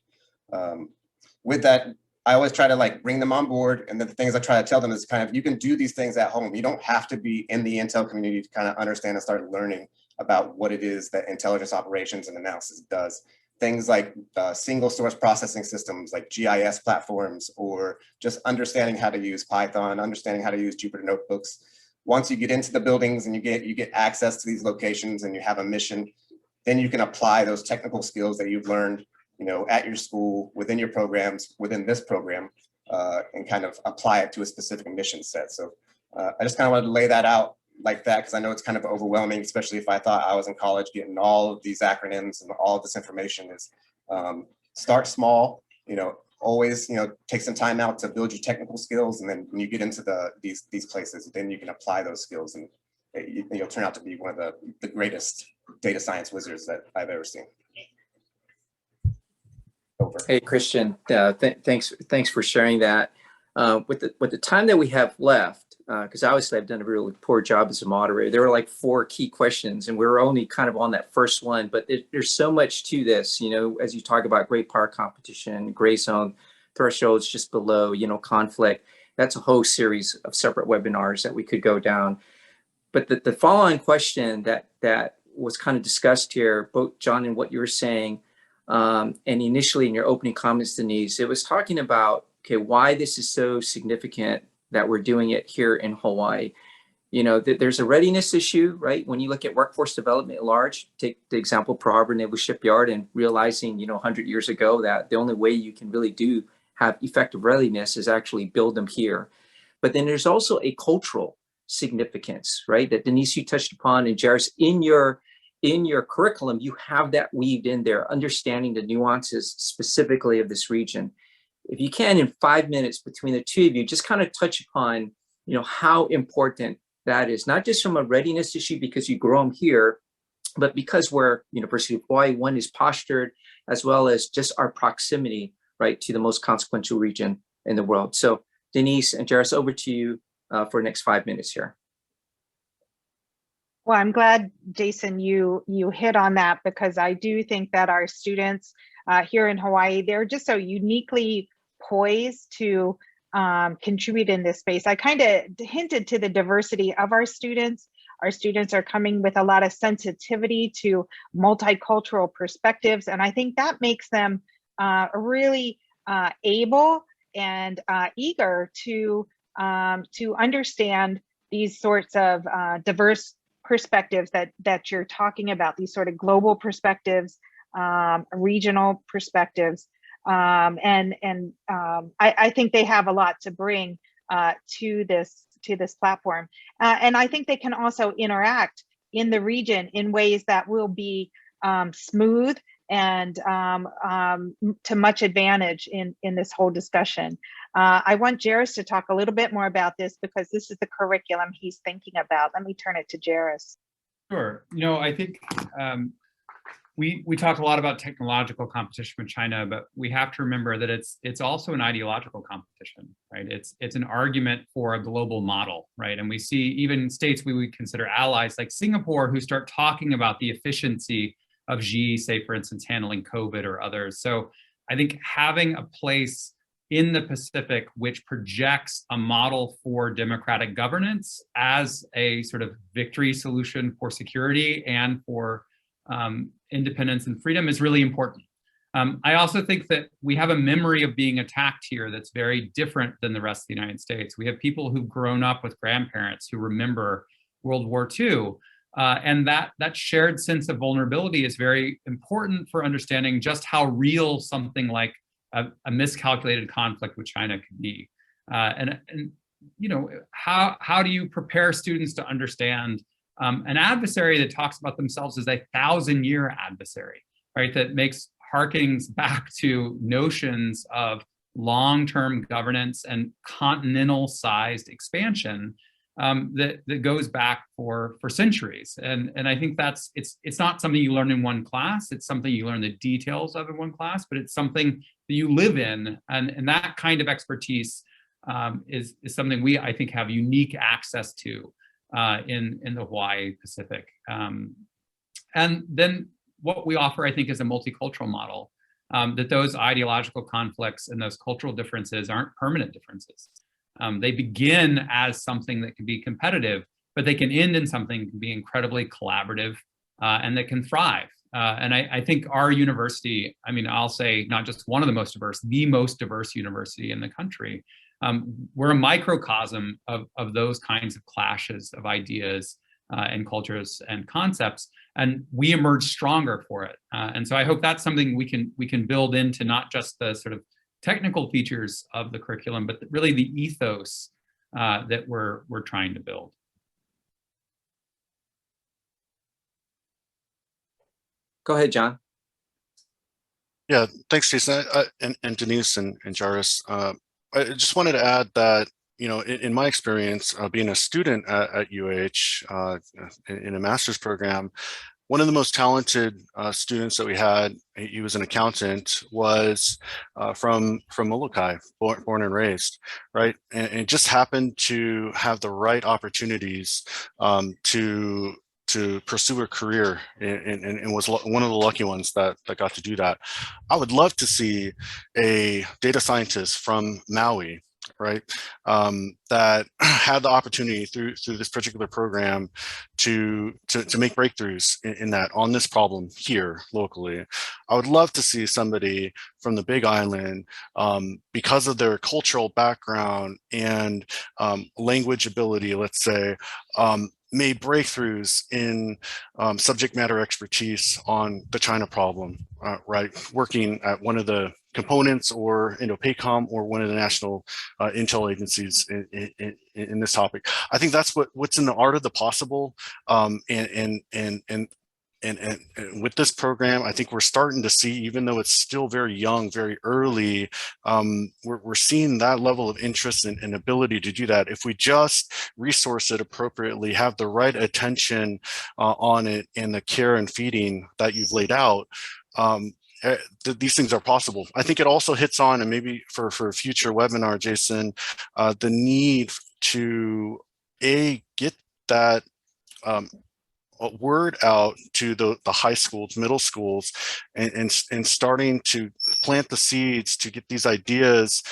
With that, I always try to bring them on board. And then the things I try to tell them is kind of, you can do these things at home. You don't have to be in the Intel community to kind of understand and start learning about what it is that intelligence operations and analysis does. Things like single source processing systems like GIS platforms, or just understanding how to use Python, understanding how to use Jupyter notebooks. Once you get into the buildings and you get access to these locations and you have a mission, then you can apply those technical skills that you've learned, at your school, within your programs, within this program, and kind of apply it to a specific mission set. So I just kind of wanted to lay that out like that, because I know it's kind of overwhelming, especially if I thought I was in college getting all of these acronyms and all of this information. Is start small, always, take some time out to build your technical skills. And then when you get into these places, then you can apply those skills, and you'll turn out to be one of the greatest data science wizards that I've ever seen. Over. Hey, Christian, thanks for sharing that. With the time that we have left, because obviously I've done a really poor job as a moderator, there were like 4 key questions, and we were only kind of on that first one, but there's so much to this, as you talk about great power competition, gray zone, thresholds just below, conflict. that's a whole series of separate webinars that we could go down. But the following question that was kind of discussed here, both John and what you were saying, and initially in your opening comments, Denise, it was talking about, okay, why this is so significant that we're doing it here in Hawaii. You know, there's a readiness issue, right? When you look at workforce development at large, take the example Pearl Harbor Naval Shipyard and realizing, 100 years ago that the only way you can really have effective readiness is actually build them here. But then there's also a cultural significance, right? That Denise, you touched upon, and Jairus, in your curriculum, you have that weaved in there, understanding the nuances specifically of this region. If you can, in 5 minutes between the two of you, just kind of touch upon, how important that is, not just from a readiness issue because you grow them here, but because we're University of Hawaii, one is postured, as well as just our proximity, right, to the most consequential region in the world. So Denise and Jairus, over to you for the next 5 minutes here. Well, I'm glad, Jason, you hit on that, because I do think that our students here in Hawaii, they're just so uniquely poised to contribute in this space. I kind of hinted to the diversity of our students. Our students are coming with a lot of sensitivity to multicultural perspectives, and I think that makes them really able and eager to understand these sorts of diverse perspectives that you're talking about, these sort of global perspectives, regional perspectives. I think they have a lot to bring to this platform, and I think they can also interact in the region in ways that will be smooth and to much advantage in this whole discussion. I want Jairus to talk a little bit more about this, because this is the curriculum he's thinking about. Let me turn it to Jairus. Sure. I think we talk a lot about technological competition with China, but we have to remember that it's also an ideological competition, right? It's an argument for a global model, right? And we see even states we would consider allies like Singapore who start talking about the efficiency of Xi, say, for instance, handling COVID or others. So I think having a place in the Pacific which projects a model for democratic governance as a sort of victory solution for security and for independence and freedom is really important. I also think that we have a memory of being attacked here that's very different than the rest of the United States. We have people who've grown up with grandparents who remember World War II. And that shared sense of vulnerability is very important for understanding just how real something like a miscalculated conflict with China could be. And how do you prepare students to understand an adversary that talks about themselves as a 1,000-year adversary, right? That makes harkings back to notions of long-term governance and continental-sized expansion that goes back for centuries. And I think it's not something you learn in one class. It's something you learn the details of in one class, but it's something that you live in. And that kind of expertise is something I think, have unique access to in the Hawaii Pacific. And then what we offer, I think, is a multicultural model, that those ideological conflicts and those cultural differences aren't permanent differences. They begin as something that can be competitive, but they can end in something that can be incredibly collaborative and that can thrive. And I think our university, I'll say not just one of the most diverse, the most diverse university in the country. We're a microcosm of those kinds of clashes of ideas and cultures and concepts, and we emerge stronger for it. And so I hope that's something we can build into not just the sort of technical features of the curriculum, but really the ethos that we're trying to build. Go ahead, John. Yeah, thanks, Jason, and Denise and Jairus. I just wanted to add that, in my experience being a student at UH in a master's program, one of the most talented students that we had, he was an accountant, was from Molokai, born and raised, right? And just happened to have the right opportunities to pursue a career and was one of the lucky ones that got to do that. I would love to see a data scientist from Maui right? That had the opportunity through this particular program to make breakthroughs in that on this problem here locally. I would love to see somebody from the Big Island, because of their cultural background and language ability, let's say, made breakthroughs in subject matter expertise on the China problem, right? Working at one of the components or INDOPACOM or one of the national intel agencies in this topic. I think that's what's in the art of the possible. And with this program, I think we're starting to see, even though it's still very young, very early, we're seeing that level of interest and ability to do that. If we just resource it appropriately, have the right attention on it, and the care and feeding that you've laid out, these things are possible. I think it also hits on, and maybe for a future webinar, Jason, the need to get that word out to the high schools, middle schools, and starting to plant the seeds to get these ideas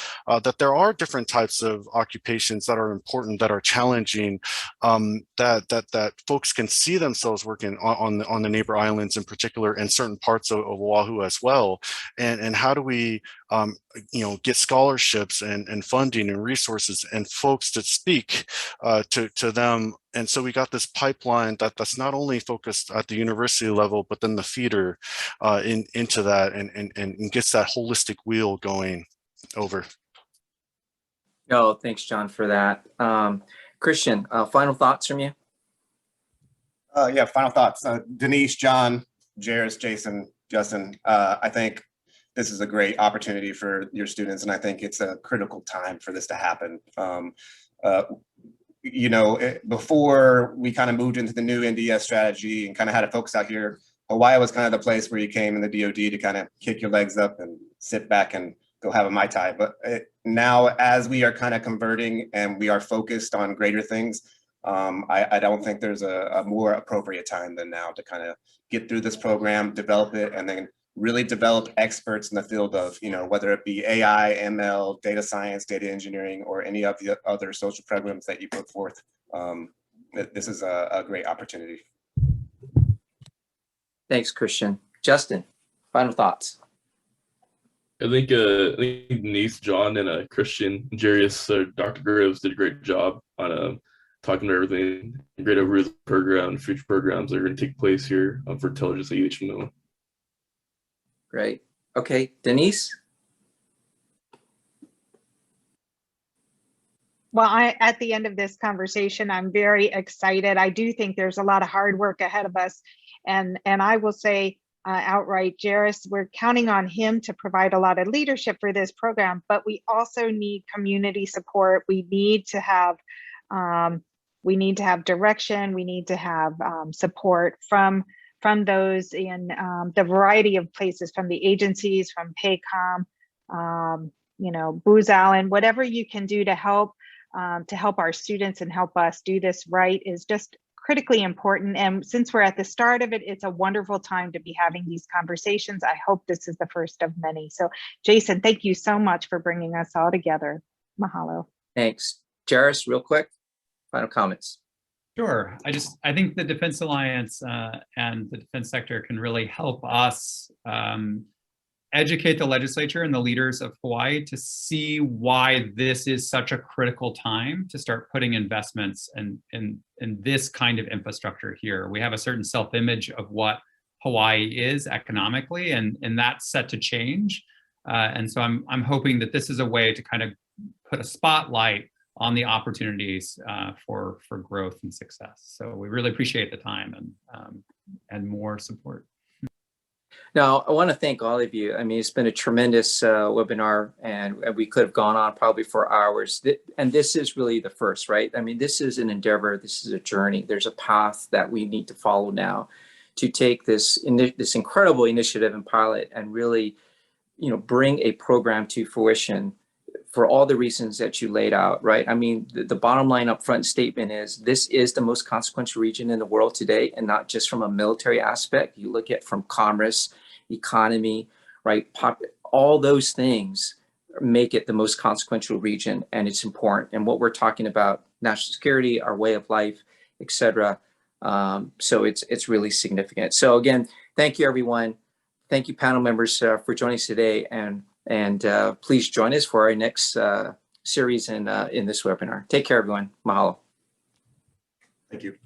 that there are different types of occupations that are important, that are challenging, that folks can see themselves working on the neighbor islands in particular, and certain parts of Oahu as well. And how do we get scholarships and funding and resources and folks to speak to them. And so we got this pipeline that's not only focused at the university level, but then the feeder into that and gets that holistic wheel going. Over. Oh, thanks, John, for that. Christian, final thoughts from you? Yeah, final thoughts. Denise, John, Jairus, Jason, Justin, I think this is a great opportunity for your students, and I think it's a critical time for this to happen. Before we kind of moved into the new NDS strategy and kind of had a focus out here, Hawaii was kind of the place where you came in the DoD to kind of kick your legs up and sit back and go have a Mai Tai. But now, as we are kind of converting and we are focused on greater things, I don't think there's a more appropriate time than now to kind of get through this program, develop it, and then really develop experts in the field of, whether it be AI, ML, data science, data engineering, or any of the other social programs that you put forth. This is a great opportunity. Thanks, Christian. Justin, final thoughts. I think Denise, John, and Christian, Jairus, Dr. Groves did a great job on talking about everything, great overview of the program and future programs that are going to take place here for intelligence at UH-Manila. Great. Okay, Denise? Well, at the end of this conversation, I'm very excited. I do think there's a lot of hard work ahead of us. And I will say outright, Jairus, we're counting on him to provide a lot of leadership for this program, but we also need community support. We need to have direction. We need to have support from those in the variety of places, from the agencies, from PACOM, Booz Allen, whatever you can do to help our students and help us do this right is just critically important. And since we're at the start of it, it's a wonderful time to be having these conversations. I hope this is the first of many. So Jason, thank you so much for bringing us all together. Mahalo. Thanks. Jairus, real quick, final comments. Sure. I think the Defense Alliance and the defense sector can really help us educate the legislature and the leaders of Hawaii to see why this is such a critical time to start putting investments in this kind of infrastructure here. We have a certain self-image of what Hawaii is economically, and that's set to change. And so I'm hoping that this is a way to kind of put a spotlight on the opportunities for growth and success. So we really appreciate the time and more support. Now, I want to thank all of you. I mean, it's been a tremendous webinar, and we could have gone on probably for hours. And this is really the first, right? I mean, this is an endeavor. This is a journey. There's a path that we need to follow now to take this incredible initiative and pilot and really, bring a program to fruition for all the reasons that you laid out, right? I mean, the bottom line upfront statement is this is the most consequential region in the world today, and not just from a military aspect. You look at from commerce, economy, right? All those things make it the most consequential region, and it's important. And what we're talking about, national security, our way of life, et cetera. So it's really significant. So again, thank you, everyone. Thank you, panel members, for joining us today, and please join us for our next series in this webinar. Take care, everyone. Mahalo. Thank you.